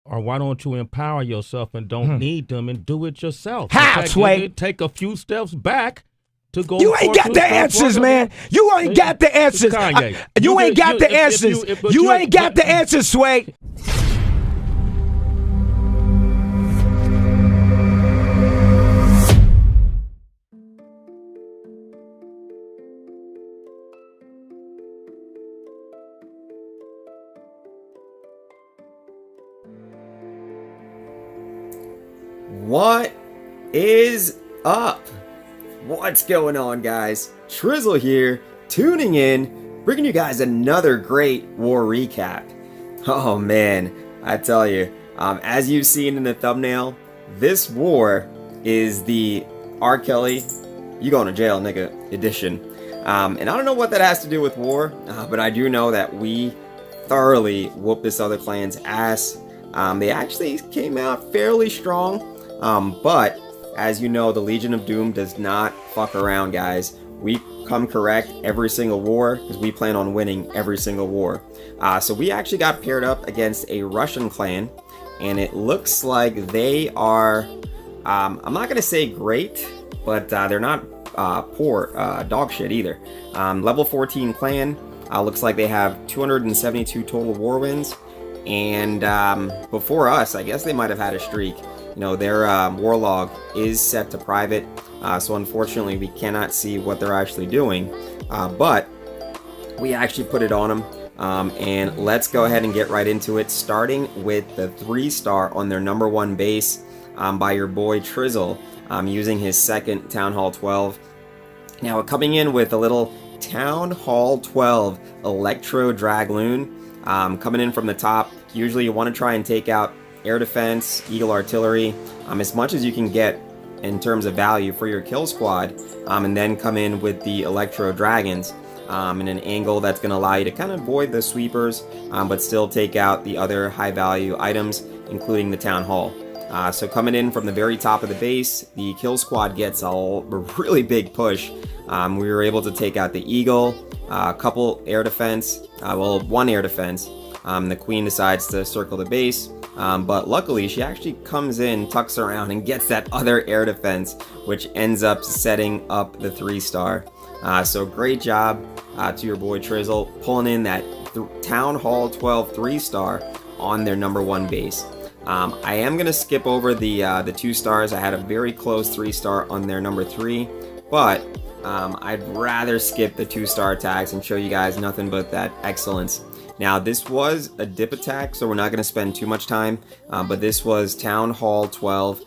Or why don't you empower yourself and don't need them and do it yourself? How, Sway? Take a few steps back to go. You ain't got the answers, man. You ain't got the answers. Kanye. You ain't got the answers. You ain't got the answers, Sway. What is up? What's going on, guys? Trizzle here, tuning in, bringing you guys another great war recap. Oh man, I tell you, as you've seen in the thumbnail, this war is the R.kelly, you going to jail nigga edition. And I don't know what that has to do with war, but I do know that we thoroughly whooped this other clan's ass. They actually came out fairly strong. But as you know, the Legion of Doom does not fuck around, guys. We come correct every single war because we plan on winning every single war. So we actually got paired up against a Russian clan, and it looks like they are, I'm not gonna say great, but they're not poor dog shit either. Level 14 clan, looks like they have 272 total war wins, and before us, I guess they might have had a streak. You know, their war log is set to private, so unfortunately we cannot see what they're actually doing, but we actually put it on them, and let's go ahead and get right into it, starting with the 3-star on their number 1 base by your boy Trizzle, using his second Town Hall 12. Now, coming in with a little Town Hall 12 Electro Dragloon, coming in from the top. Usually you want to try and take out air defense, eagle artillery, as much as you can get in terms of value for your kill squad, and then come in with the electro dragons in an angle that's going to allow you to kind of avoid the sweepers, but still take out the other high value items, including the town hall. So coming in from the very top of the base, the kill squad gets a really big push. We were able to take out the eagle, a couple air defense, well, one air defense. The queen decides to circle the base, but luckily she actually comes in, tucks around, and gets that other air defense, which ends up setting up the 3-star. So great job to your boy Trizzle, pulling in that Town Hall 12 3-star on their number 1 base. I am going to skip over the 2 stars. I had a very close 3-star on their number 3, but I'd rather skip the 2-star attacks and show you guys nothing but that excellence. Now, this was a dip attack, so we're not going to spend too much time, but this was Town Hall 12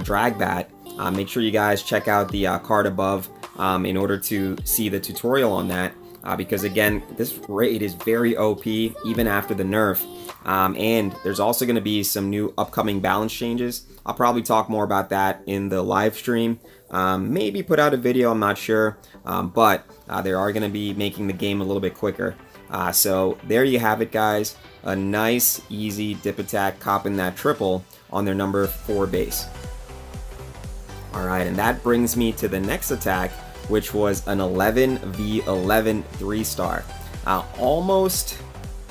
Drag Bat. Make sure you guys check out the card above in order to see the tutorial on that, because again, this raid is very OP even after the nerf, and there's also going to be some new upcoming balance changes. I'll probably talk more about that in the live stream, maybe put out a video, I'm not sure, but they are going to be making the game a little bit quicker. So there you have it, guys. A nice, easy dip attack, copping that triple on their number 4 base. Alright, and that brings me to the next attack, which was an 11v11 3-star. Almost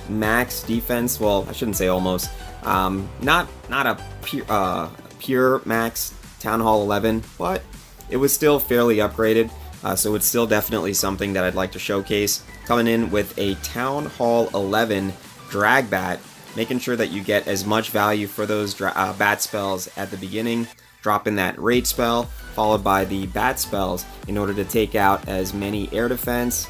max defense. Well, I shouldn't say almost. Not a pure max Town Hall 11, but it was still fairly upgraded. So it's still definitely something that I'd like to showcase. Coming in with a Town Hall 11 Drag Bat, making sure that you get as much value for those bat spells at the beginning, dropping that rage spell, followed by the bat spells in order to take out as many air defense,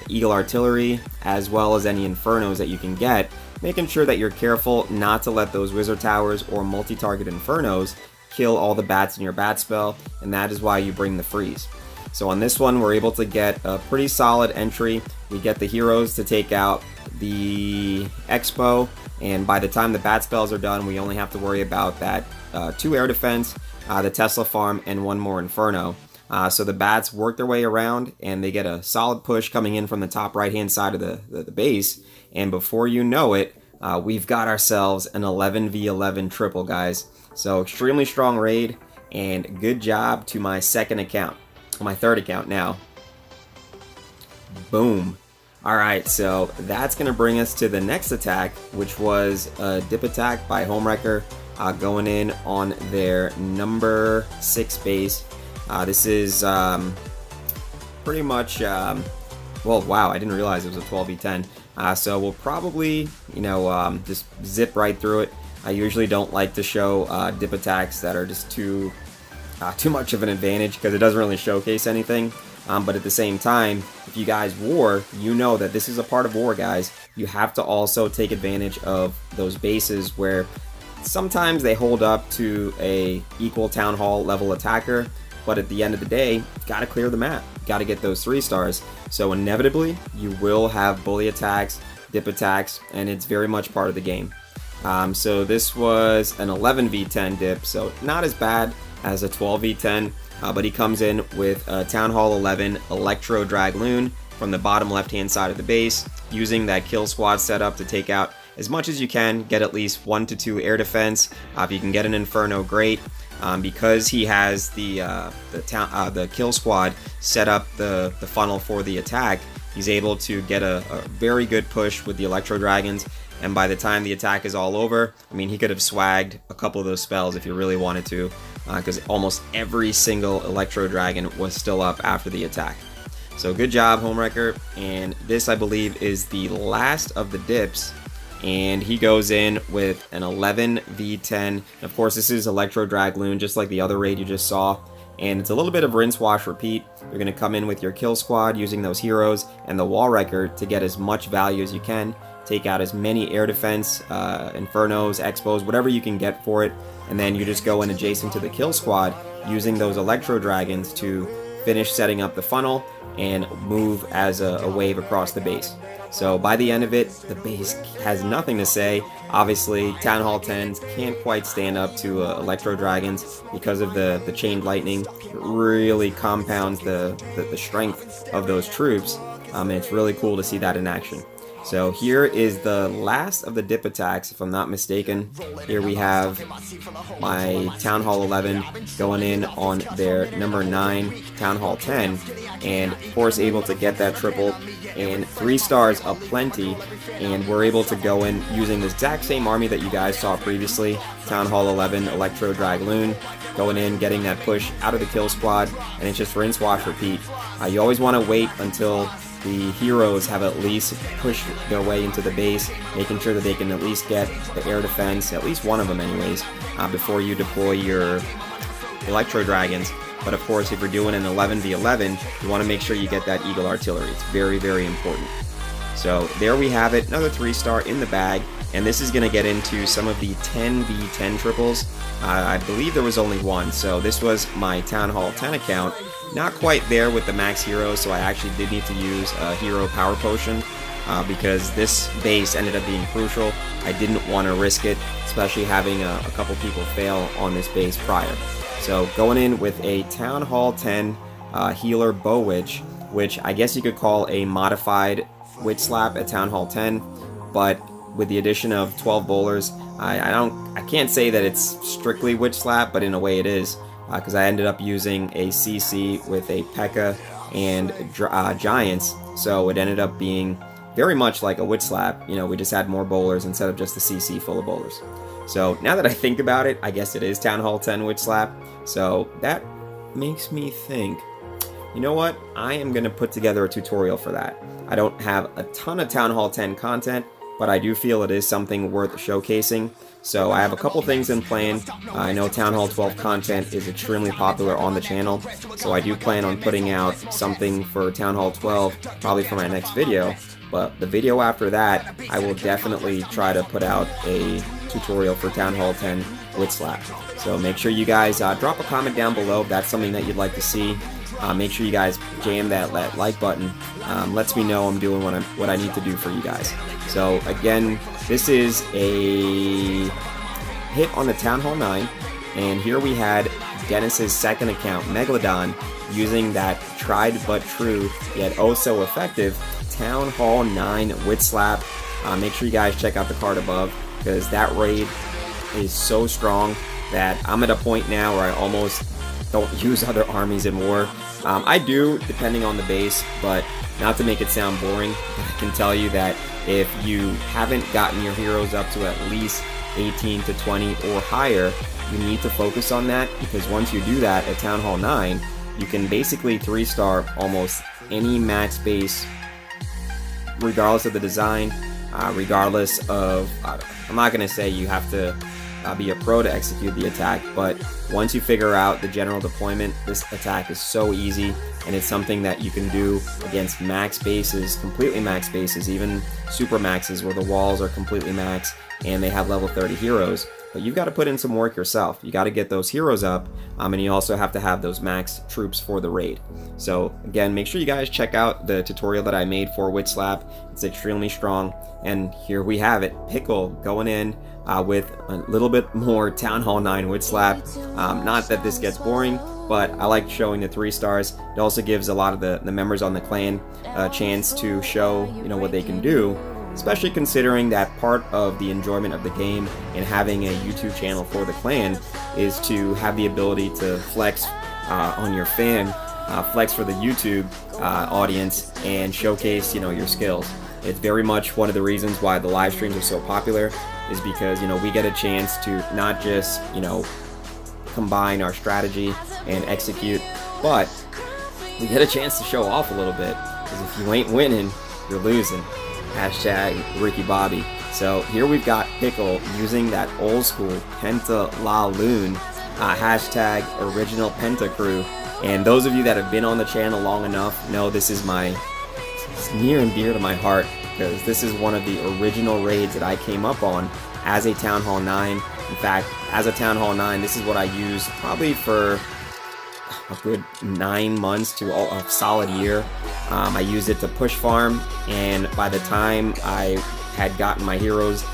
eagle artillery, as well as any infernos that you can get, making sure that you're careful not to let those wizard towers or multi-target infernos kill all the bats in your bat spell, and that is why you bring the freeze. So on this one, we're able to get a pretty solid entry. We get the heroes to take out the Expo, and by the time the bat spells are done, we only have to worry about that 2 air defense, the Tesla farm, and 1 more Inferno. So the bats work their way around, and they get a solid push coming in from the top right-hand side of the base, and before you know it, we've got ourselves an 11v11 triple, guys. So extremely strong raid, and good job to my second account. My third account now. Boom. Alright, so that's going to bring us to the next attack, which was a dip attack by Homewrecker, going in on their number 6 base. This is pretty much, well, wow, I didn't realize it was a 12v10. So we'll probably, just zip right through it. I usually don't like to show dip attacks that are just too much of an advantage because it doesn't really showcase anything. But at the same time, if you guys war, you know that this is a part of war, guys. You have to also take advantage of those bases where sometimes they hold up to a equal town hall level attacker, but at the end of the day, you've got to clear the map. You've got to get those 3 stars. So inevitably, you will have bully attacks, dip attacks, and it's very much part of the game. So this was an 11v10 dip, so not as bad as a 12v10. But he comes in with a Town Hall 11 Electro Dragloon from the bottom left-hand side of the base, using that kill squad setup to take out as much as you can, get at least 1 to 2 air defense. If you can get an Inferno, great. Because he has the kill squad set up the funnel for the attack, he's able to get a very good push with the Electro Dragons. And by the time the attack is all over, I mean, he could have swagged a couple of those spells if he really wanted to, because almost every single Electro Dragon was still up after the attack. So good job, Homewrecker. And this, I believe, is the last of the dips. And he goes in with an 11v10. And of course, this is Electro Dragloon, just like the other raid you just saw. And it's a little bit of rinse, wash, repeat. You're going to come in with your kill squad using those heroes and the wall wrecker to get as much value as you can. Take out as many air defense, Infernos, Expos, whatever you can get for it. And then you just go in adjacent to the kill squad using those Electro Dragons to finish setting up the funnel and move as a wave across the base. So by the end of it, the base has nothing to say. Obviously, Town Hall 10s can't quite stand up to Electro Dragons because of the chained lightning. It really compounds the strength of those troops, and it's really cool to see that in action. So here is the last of the dip attacks, if I'm not mistaken. Here we have my Town Hall 11 going in on their number 9 Town Hall 10, and of course able to get that triple and 3 stars aplenty, and we're able to go in using the exact same army that you guys saw previously. Town Hall 11 Electro Dragloon going in, getting that push out of the kill squad, and it's just rinse, wash, repeat. You always want to wait until the heroes have at least pushed their way into the base, making sure that they can at least get the air defense, at least one of them anyways, before you deploy your Electro Dragons. But of course, if you're doing an 11v11, you want to make sure you get that Eagle Artillery. It's very, very important. So there we have it, another 3-star in the bag, and this is going to get into some of the 10v10 triples. I believe there was only one, so this was my Town Hall 10 account. Not quite there with the max heroes, so I actually did need to use a hero power potion because this base ended up being crucial. I didn't want to risk it, especially having a couple people fail on this base prior. So going in with a Town Hall 10 healer Bow Witch, which I guess you could call a modified Witch Slap at Town Hall 10, but with the addition of 12 bowlers, I can't say that it's strictly Witch Slap, but in a way it is. Because I ended up using a CC with a P.E.K.K.A. and Giants, so it ended up being very much like a Witch Slap. You know, we just had more bowlers instead of just the CC full of bowlers. So now that I think about it, I guess it is Town Hall 10 Witch Slap. So that makes me think, you know what? I am going to put together a tutorial for that. I don't have a ton of Town Hall 10 content, but I do feel it is something worth showcasing. So I have a couple things in plan. I know Town Hall 12 content is extremely popular on the channel, so I do plan on putting out something for Town Hall 12 probably for my next video. But the video after that, I will definitely try to put out a tutorial for Town Hall 10 Witch Slap. So make sure you guys drop a comment down below if that's something that you'd like to see. Make sure you guys jam that like button. Lets me know I'm doing what I need to do for you guys. So again, this is a hit on the Town Hall 9, and here we had Dennis's second account, Megalodon, using that tried but true, yet oh so effective, Town Hall 9 Witch Slap. Make sure you guys check out the card above, because that raid is so strong that I'm at a point now where I almost don't use other armies in war. I do, depending on the base, but not to make it sound boring, but I can tell you that if you haven't gotten your heroes up to at least 18 to 20 or higher, you need to focus on that, because once you do that at Town Hall 9, you can basically 3-star almost any max base, regardless of the design, regardless of, I'm not going to say you have to be a pro to execute the attack, but once you figure out the general deployment, this attack is so easy, and it's something that you can do against max bases, completely max bases, even super maxes where the walls are completely max and they have level 30 heroes. But you've got to put in some work yourself. You got to get those heroes up, and you also have to have those max troops for the raid. So again, make sure you guys check out the tutorial that I made for Wit Slap. It's extremely strong, and here we have it. Pickle going in with a little bit more Town Hall 9 Wit Slap. Not that this gets boring, but I like showing the 3 stars. It also gives a lot of the members on the clan a chance to show, you know, what they can do, especially considering that part of the enjoyment of the game and having a YouTube channel for the clan is to have the ability to flex on your fan, flex for the YouTube audience, and showcase, you know, your skills. It's very much one of the reasons why the live streams are so popular, is because, you know, we get a chance to not just, you know, combine our strategy and execute, but we get a chance to show off a little bit, because if you ain't winning, you're losing. Hashtag Ricky Bobby. So here we've got Pickle using that old school Penta La Loon, hashtag original Penta crew. And those of you that have been on the channel long enough know this is near and dear to my heart, because this is one of the original raids that I came up on as a Town Hall 9. In fact, as a Town Hall 9, this is what I used probably for a good 9 months to a solid year. I used it to push farm, and by the time I had gotten my heroes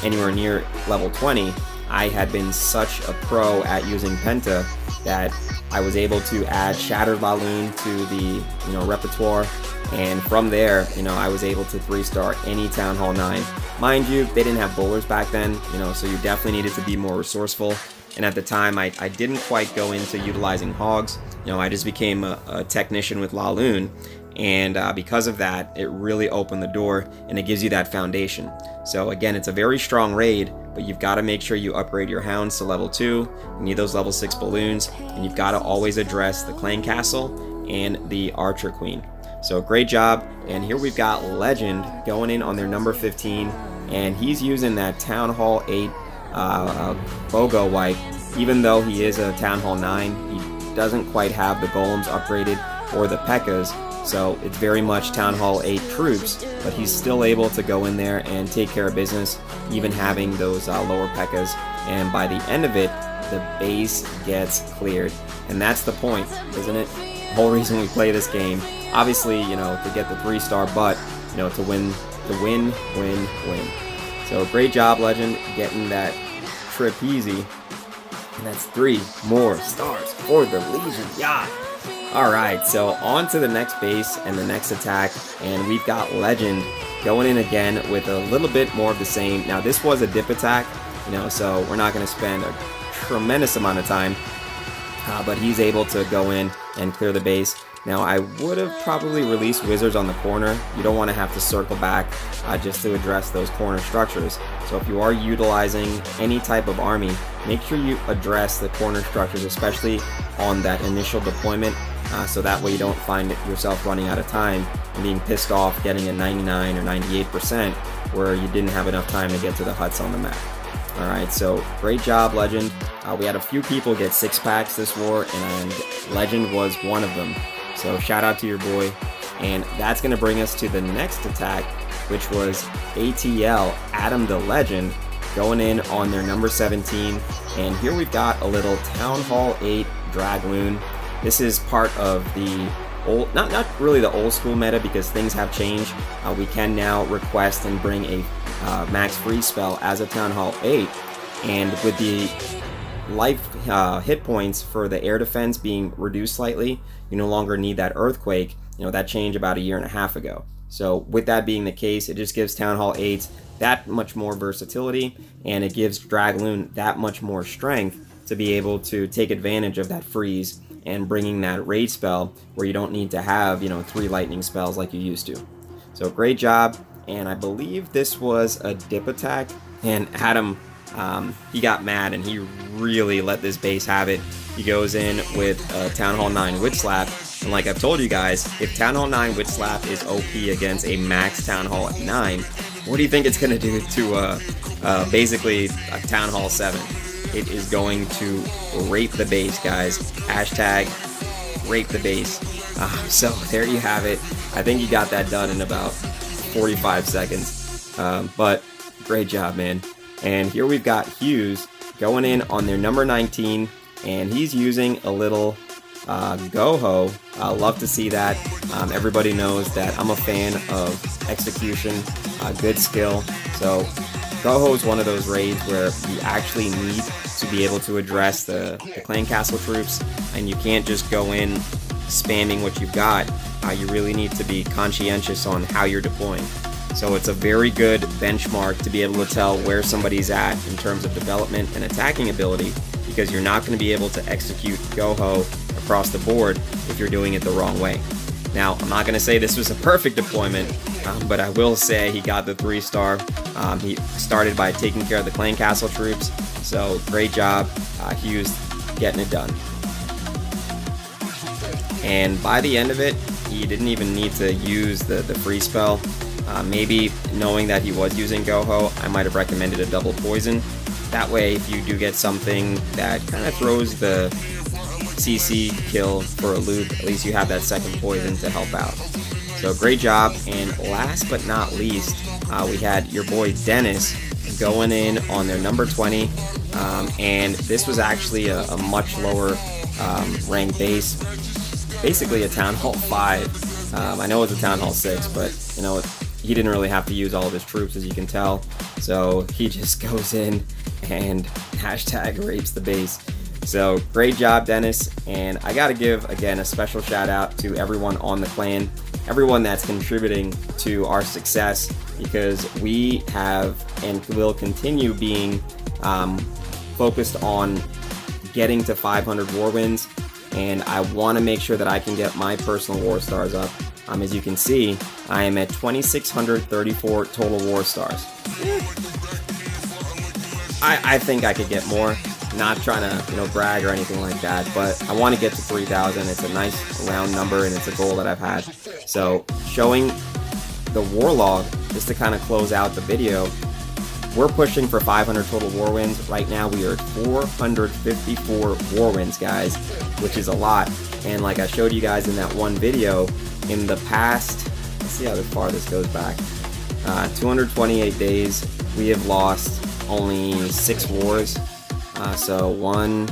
anywhere near level 20, I had been such a pro at using Penta that I was able to add Shattered Laloon to the, you know, repertoire, and from there, you know, I was able to 3-star any Town Hall 9. Mind you, they didn't have bowlers back then, you know, so you definitely needed to be more resourceful. And at the time, I didn't quite go into utilizing hogs. You know, I just became a technician with Laloon, and because of that, it really opened the door, and it gives you that foundation. So again, it's a very strong raid, but you've got to make sure you upgrade your hounds to level 2. You need those level 6 balloons, and you've got to always address the clan castle and the archer queen. So great job. And here we've got Legend going in on their number 15, and he's using that Town Hall 8 BOGO wipe. Even though he is a Town Hall 9, he doesn't quite have the golems upgraded or the P.E.K.K.A.s, so it's very much Town Hall 8 troops, but he's still able to go in there and take care of business, even having those lower P.E.K.K.A.s, and by the end of it, the base gets cleared. And that's the point, isn't it? The whole reason we play this game, obviously, you know, to get the 3-star, but, you know, to win. So great job, Legend, getting that trip easy. And that's 3 more stars for the Legion. Yeah. Alright, so on to the next base and the next attack. And we've got Legend going in again with a little bit more of the same. Now, this was a dip attack, you know, so we're not going to spend a tremendous amount of time. But he's able to go in and clear the base. Now, I would have probably released wizards on the corner. You don't want to have to circle back just to address those corner structures. So if you are utilizing any type of army, make sure you address the corner structures, especially on that initial deployment, so that way you don't find yourself running out of time and being pissed off getting a 99 or 98% where you didn't have enough time to get to the huts on the map. Alright, so great job, Legend. We had a few people get 6-packs this war, and Legend was one of them. So shout out to your boy. And that's going to bring us to the next attack, which was ATL, Adam the Legend, going in on their number 17. And here we've got a little Town Hall 8 Dragloon. This is part of the old, not really the old school meta, because things have changed. We can now request and bring a max free spell as a Town Hall 8. And with the life hit points for the air defense being reduced slightly, you no longer need that earthquake. You know, that changed about a year and a half ago. So with that being the case, it just gives Town Hall 8s that much more versatility, and it gives Dragloon that much more strength to be able to take advantage of that freeze and bringing that raid spell where you don't need to have, 3 lightning spells like you used to. So great job, and I believe this was a dip attack, and Adam, he got mad and he really let this base have it. He goes in with a Town Hall 9 Witch Slap, and like I've told you guys, if Town Hall 9 Witch Slap is OP against a max Town Hall at 9, what do you think it's going to do to basically a Town Hall 7? It is going to rape the base, guys. Hashtag rape the base. So there you have it. I think you got that done in about 45 seconds. But great job, man. And here we've got Hughes going in on their number 19, and he's using a little Goho. Love to see that. Everybody knows that I'm a fan of execution, good skill. So Goho is one of those raids where you actually need to be able to address the clan castle troops, and you can't just go in spamming what you've got. You really need to be conscientious on how you're deploying. So it's a very good benchmark to be able to tell where somebody's at in terms of development and attacking ability, because you're not going to be able to execute Goho across the board if you're doing it the wrong way. Now, I'm not going to say this was a perfect deployment, but I will say he got the 3-star. He started by taking care of the clan castle troops, so great job, Hughes, getting it done. And by the end of it, he didn't even need to use the free spell. Maybe knowing that he was using Goho, I might have recommended a double poison. That way, if you do get something that kind of throws the CC kill for a loop, at least you have that second poison to help out. So great job. And last but not least, we had your boy Dennis going in on their number 20. And this was actually a much lower rank base, basically a Town Hall 5. I know it's a Town Hall 6, but he didn't really have to use all of his troops, as you can tell. So he just goes in and hashtag rapes the base. So great job, Dennis. And I got to give, again, a special shout out to everyone on the clan, everyone that's contributing to our success, because we have and will continue being focused on getting to 500 war wins. And I want to make sure that I can get my personal war stars up. As you can see, I am at 2,634 total war stars. I think I could get more. Not trying to brag or anything like that, but I want to get to 3,000. It's a nice round number, and it's a goal that I've had. So showing the war log, just to kind of close out the video, we're pushing for 500 total war wins. Right now we are at 454 war wins, guys, which is a lot. And like I showed you guys in that one video, in the past, let's see how far this goes back, 228 days, we have lost only 6 wars. So 1,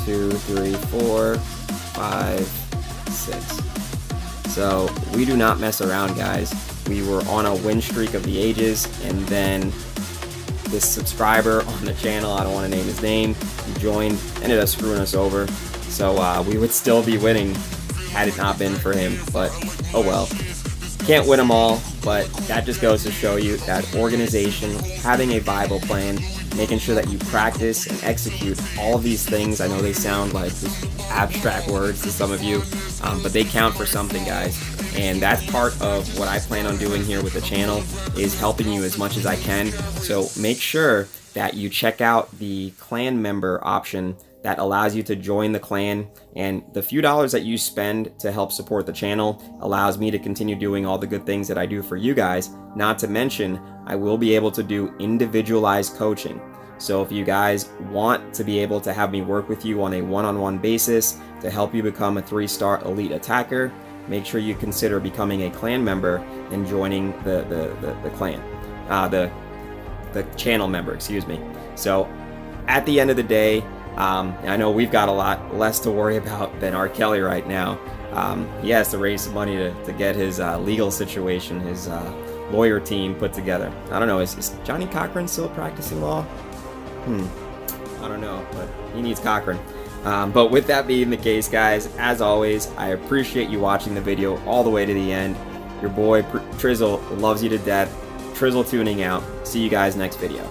2, 3, 4, 5, 6. So we do not mess around, guys. We were on a win streak of the ages, and then this subscriber on the channel, I don't want to name his name, he joined, ended up screwing us over. So we would still be winning had it not been for him, but oh well. Can't win them all, but that just goes to show you that organization, having a viable plan, making sure that you practice and execute all of these things. I know they sound like just abstract words to some of you, but they count for something, guys. And that's part of what I plan on doing here with the channel, is helping you as much as I can. So make sure that you check out the clan member option that allows you to join the clan, and the few dollars that you spend to help support the channel allows me to continue doing all the good things that I do for you guys. Not to mention, I will be able to do individualized coaching. So if you guys want to be able to have me work with you on a one-on-one basis to help you become a 3-star elite attacker, make sure you consider becoming a clan member and joining the clan, the channel member, excuse me. So at the end of the day, I know we've got a lot less to worry about than R.Kelly right now. He has to raise some money to get his legal situation, his lawyer team put together. I don't know, is Johnny Cochran still practicing law? I don't know, but he needs Cochran. But with that being the case, guys, as always, I appreciate you watching the video all the way to the end. Your boy Trizzle loves you to death. Trizzle tuning out. See you guys next video.